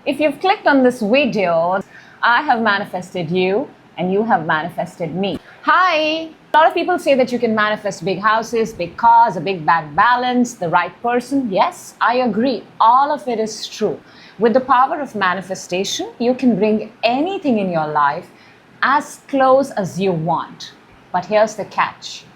If you've clicked on this video, I have manifested you and you have manifested me. Hi! A lot of people say that you can manifest big houses, big cars, a big bank balance, the right person. Yes, I agree. All of it is true. With the power of manifestation, you can bring anything in your life as close as you want. But here's the catch.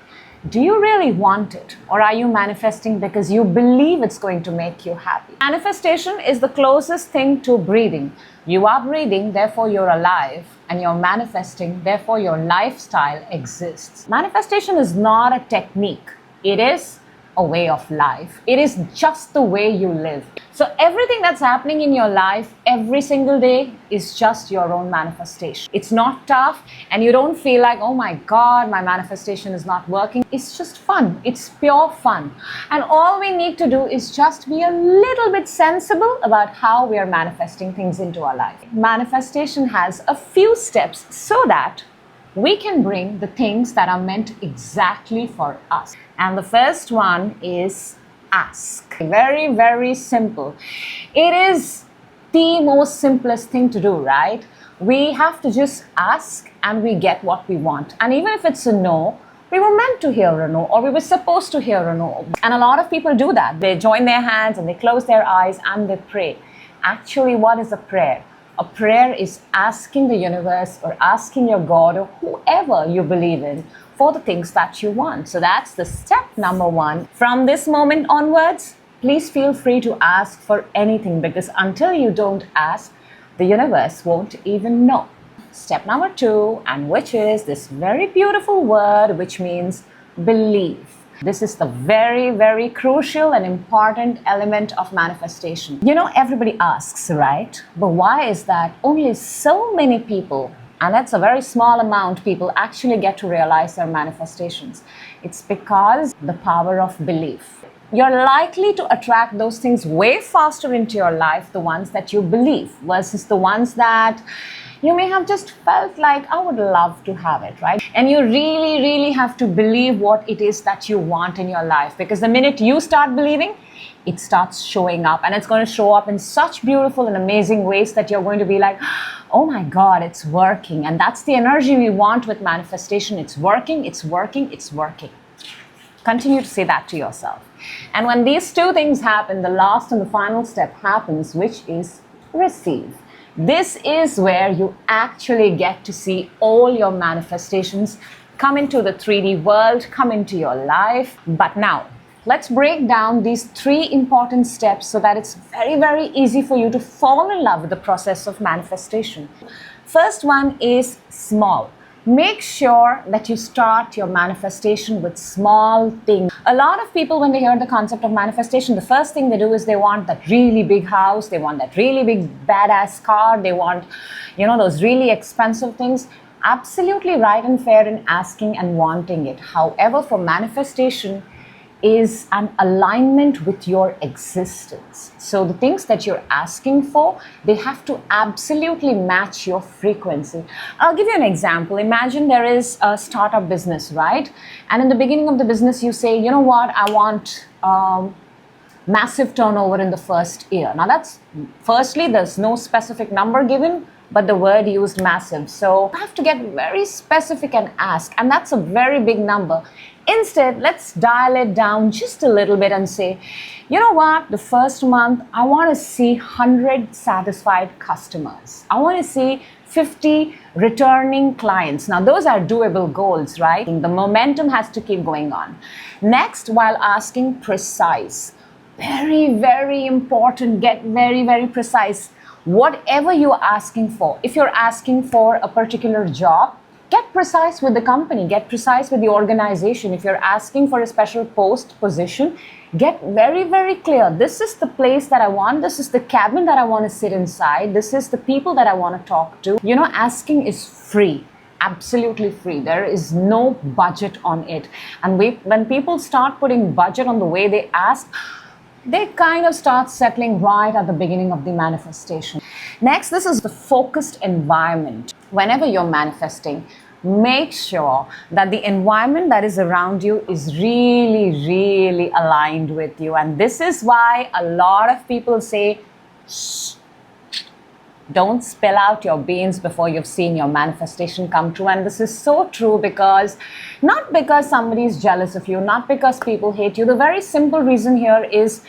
Do you really want it, or are you manifesting because you believe it's going to make you happy? Manifestation is the closest thing to breathing. You are breathing, therefore you're alive, and you're manifesting, therefore your lifestyle exists. Manifestation is not a technique. It is a way of life. It is just the way you live. So everything that's happening in your life every single day is just your own manifestation. It's not tough and you don't feel like, oh my God, my manifestation is not working. It's just fun. It's pure fun. And all we need to do is just be a little bit sensible about how we are manifesting things into our life. Manifestation has a few steps so that we can bring the things that are meant exactly for us. And the first one is ask. Very, very simple. It is the most simplest thing to do, right? We have to just ask and we get what we want. And even if it's a no, we were meant to hear a no, or we were supposed to hear a no. And a lot of people do that. They join their hands and they close their eyes and they pray. Actually, what is a prayer? A prayer is asking the universe or asking your God or whoever you believe in for the things that you want. So that's the step number one. From this moment onwards, please feel free to ask for anything, because until you don't ask, the universe won't even know. Step number two, and which is this very beautiful word, which means believe. This is the very, very crucial and important element of manifestation. You know, everybody asks, right? But why is that only so many people, and that's a very small amount, people actually get to realize their manifestations? It's because the power of belief. You're likely to attract those things way faster into your life, the ones that you believe, versus the ones that you may have just felt like, I would love to have it, right? And you really, really have to believe what it is that you want in your life, because the minute you start believing, it starts showing up, and it's going to show up in such beautiful and amazing ways that you're going to be like, oh my God, it's working. And that's the energy we want with manifestation. It's working, it's working, it's working. Continue to say that to yourself. And when these two things happen, the last and the final step happens, which is receive. This is where you actually get to see all your manifestations come into the 3D world, come into your life. But now, let's break down these three important steps so that it's very, very easy for you to fall in love with the process of manifestation. First one is small. Make sure that you start your manifestation with small things. A lot of people, when they hear the concept of manifestation, the first thing they do is they want that really big house, they want that really big badass car, they want, those really expensive things. Absolutely right and fair in asking and wanting it. However, for manifestation is an alignment with your existence. So the things that you're asking for, they have to absolutely match your frequency. I'll give you an example. Imagine there is a startup business, right? And in the beginning of the business, you say, you know what, I want massive turnover in the first year. Now that's, firstly, there's no specific number given, but the word used massive. So you have to get very specific and ask, and that's a very big number. Instead, let's dial it down just a little bit and say, you know what, the first month, I want to see 100 satisfied customers. I want to see 50 returning clients. Now, those are doable goals, right? The momentum has to keep going on. Next, while asking, precise. Very, very important. Get very, very precise. Whatever you're asking for, if you're asking for a particular job, get precise with the company, get precise with the organization. If you're asking for a special position, get very, very clear. This is the place that I want. This is the cabin that I want to sit inside. This is the people that I want to talk to. Asking is free. Absolutely free. There is no budget on it. And when people start putting budget on the way they ask, they kind of start settling right at the beginning of the manifestation. Next, this is the focused environment. Whenever you're manifesting, make sure that the environment that is around you is really, really aligned with you. And this is why a lot of people say, shh, Don't spill out your beans before you've seen your manifestation come true. And this is so true because not because somebody is jealous of you, not because people hate you. The very simple reason here is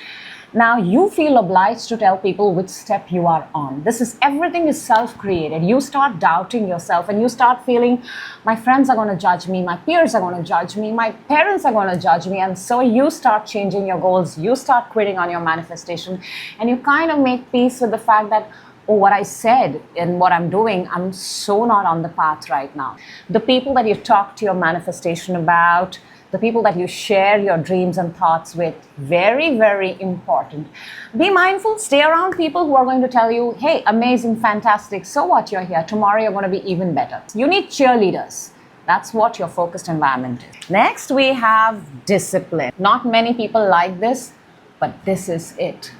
now you feel obliged to tell people which step you are on. Everything is self-created. You start doubting yourself and you start feeling, my friends are going to judge me, my peers are going to judge me, my parents are going to judge me. And so you start changing your goals, you start quitting on your manifestation, and you kind of make peace with the fact that, oh, what I said and what I'm doing, I'm so not on the path right now. The people that you talk to your manifestation about, the people that you share your dreams and thoughts with, very, very important. Be mindful, stay around people who are going to tell you, hey, amazing, fantastic, so what, you're here. Tomorrow you're going to be even better. You need cheerleaders. That's what your focused environment is. Next, we have discipline. Not many people like this, but this is it.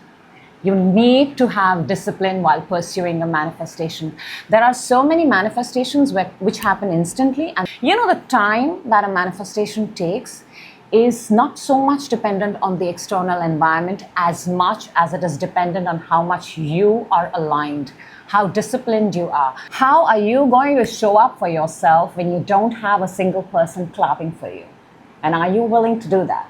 You need to have discipline while pursuing a manifestation. There are so many manifestations which happen instantly. And the time that a manifestation takes is not so much dependent on the external environment as much as it is dependent on how much you are aligned, how disciplined you are. How are you going to show up for yourself when you don't have a single person clapping for you? And are you willing to do that?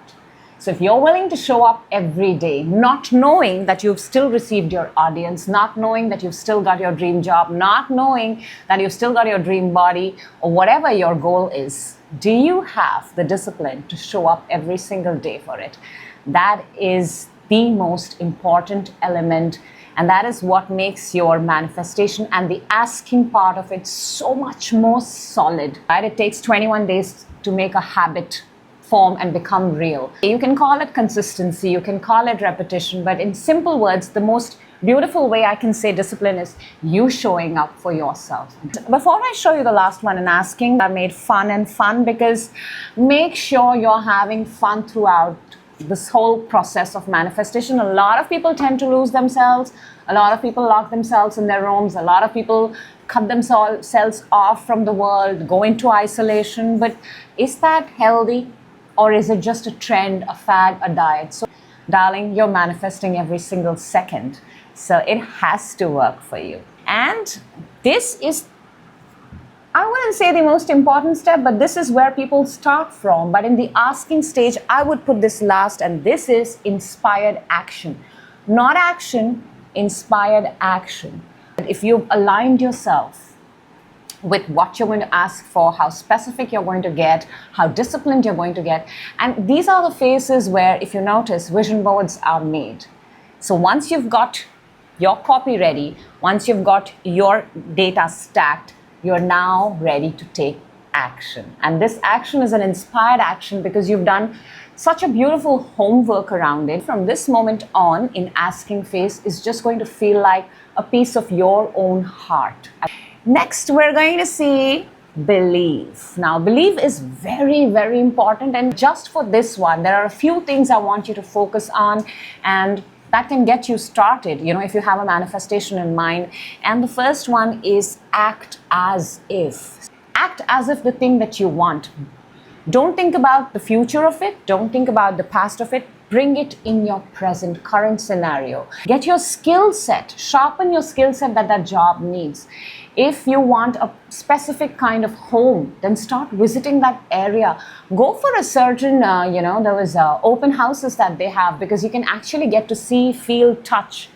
So if you're willing to show up every day, not knowing that you've still received your audience, not knowing that you've still got your dream job, not knowing that you've still got your dream body, or whatever your goal is, do you have the discipline to show up every single day for it? That is the most important element, and that is what makes your manifestation and the asking part of it so much more solid. Right? It takes 21 days to make a habit form and become real. You can call it consistency, you can call it repetition, but in simple words, the most beautiful way I can say discipline is you showing up for yourself. Before I show you the last one in asking, I made fun because make sure you're having fun throughout this whole process of manifestation. A lot of people tend to lose themselves. A lot of people lock themselves in their rooms. A lot of people cut themselves off from the world, go into isolation. But is that healthy? Or is it just a trend, a fad, a diet? So, darling, you're manifesting every single second. So it has to work for you. And this is, I wouldn't say the most important step, but this is where people start from. But in the asking stage, I would put this last, and this is inspired action. Not action, inspired action. If you've aligned yourself with what you're going to ask for, how specific you're going to get, how disciplined you're going to get. And these are the phases where, if you notice, vision boards are made. So once you've got your copy ready, once you've got your data stacked, you're now ready to take action. And this action is an inspired action because you've done such a beautiful homework around it. From this moment on, in asking phase is just going to feel like a piece of your own heart. Next, we're going to see belief. Now, belief is very, very important. And just for this one, there are a few things I want you to focus on, and that can get you started, if you have a manifestation in mind. And the first one is act as if. Act as if the thing that you want. Don't think about the future of it. Don't think about the past of it. Bring it in your present, current scenario. Get your skill set. Sharpen your skill set that job needs. If you want a specific kind of home, then start visiting that area. Go for a certain, there was open houses that they have, because you can actually get to see, feel, touch.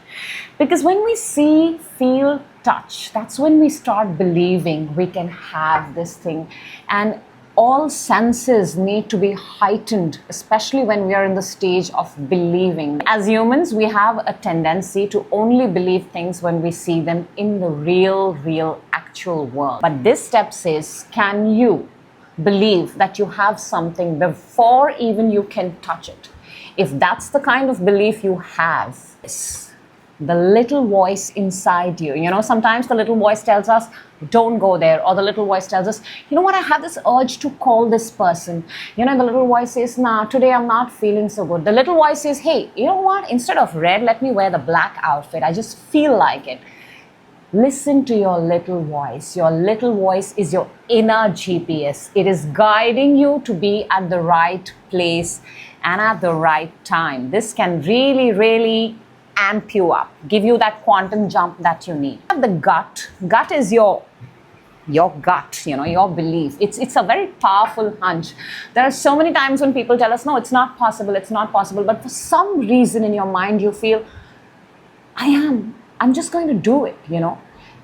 Because when we see, feel, touch, that's when we start believing we can have this thing. And all senses need to be heightened, especially when we are in the stage of believing. As humans, we have a tendency to only believe things when we see them in the real, actual world. But this step says, can you believe that you have something before even you can touch it? If that's the kind of belief you have, the little voice inside you. Sometimes the little voice tells us, don't go there. Or the little voice tells us, you know what, I have this urge to call this person. The little voice says, nah, today I'm not feeling so good. The little voice says, hey, you know what, instead of red, let me wear the black outfit. I just feel like it. Listen to your little voice. Your little voice is your inner GPS. It is guiding you to be at the right place and at the right time. This can really amp you up, give you that quantum jump that you need. The gut is your gut, your belief. It's a very powerful hunch. There are so many times when people tell us, no, it's not possible, but for some reason in your mind you feel, I'm just going to do it.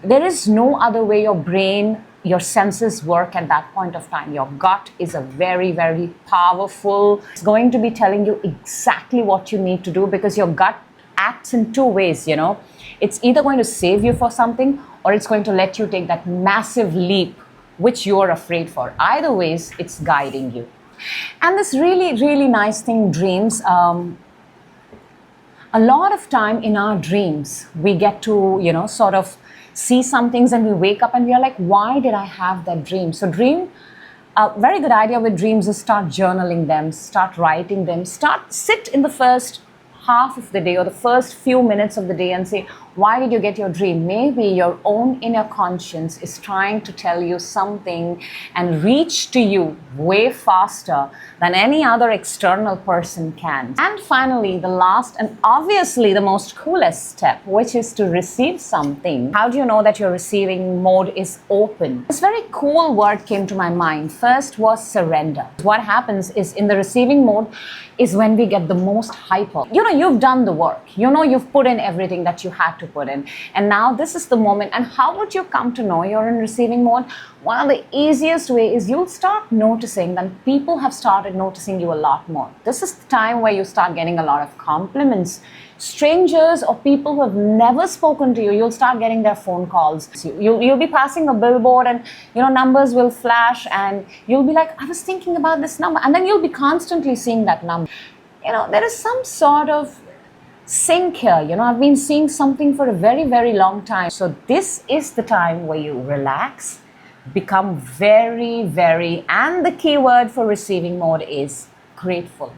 There is no other way your brain, your senses work at that point of time. Your gut is a very, very powerful, it's going to be telling you exactly what you need to do, because your gut acts in two ways. It's either going to save you for something, or it's going to let you take that massive leap which you're afraid for. Either ways, it's guiding you. And this really, really nice thing, dreams. A lot of time in our dreams, we get to, sort of see some things, and we wake up and we are like, why did I have that dream? So a very good idea with dreams is start journaling them, start writing them, sit in the first half of the day or the first few minutes of the day and say, why did you get your dream? Maybe your own inner conscience is trying to tell you something and reach to you way faster than any other external person can. And finally, the last and obviously the most coolest step, which is to receive something. How do you know that your receiving mode is open? This very cool word came to my mind. First was surrender. What happens is in the receiving mode is when we get the most hyper. You've done the work. You've put in everything that you had to put in. And now this is the moment. And how would you come to know you're in receiving mode? One of the easiest way is you'll start noticing that people have started noticing you a lot more. This is the time where you start getting a lot of compliments. Strangers or people who have never spoken to you, you'll start getting their phone calls. You'll be passing a billboard and numbers will flash and you'll be like, I was thinking about this number, and then you'll be constantly seeing that number. There is some sort of sync here. I've been seeing something for a very, very long time. So this is the time where you relax, become very, very, and the key word for receiving mode is grateful.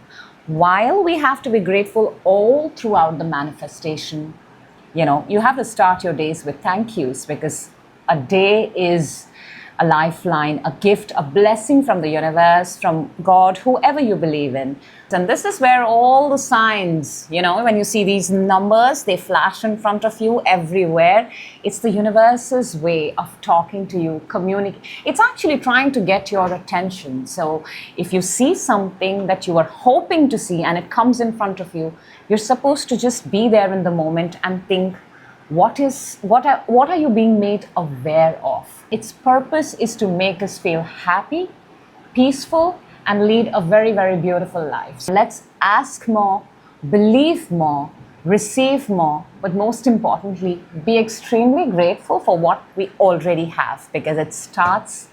While we have to be grateful all throughout the manifestation, you have to start your days with thank yous, because a day is a lifeline, a gift, a blessing from the universe, from God, whoever you believe in. And this is where all the signs, when you see these numbers, they flash in front of you everywhere. It's the universe's way of talking to you, communicate. It's actually trying to get your attention. So if you see something that you are hoping to see and it comes in front of you, you're supposed to just be there in the moment and think, what are you being made aware of? Its purpose is to make us feel happy, peaceful, and lead a very, very beautiful life. So let's ask more, believe more, receive more, but most importantly, be extremely grateful for what we already have, because it starts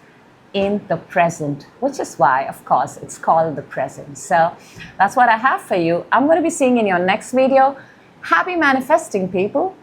in the present, which is why, of course, it's called the present. So that's what I have for you. I'm going to be seeing you in your next video. Happy manifesting, people.